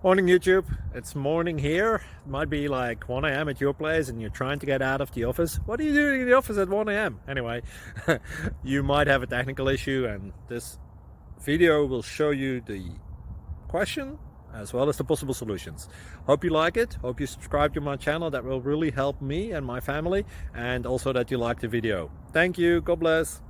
Morning YouTube, it's morning here. It might be like 1 a.m. at your place and you're trying to get out of the office. What are you doing in the office at 1 a.m.? Anyway, you might have a technical issue and this video will show you the question as well as the possible solutions. Hope you like it, hope you subscribe to my channel. That will really help me and my family, and also that you like the video. Thank you, God bless.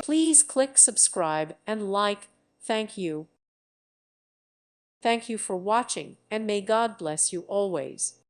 Please click subscribe and like. Thank you. Thank you for watching, and may God bless you always.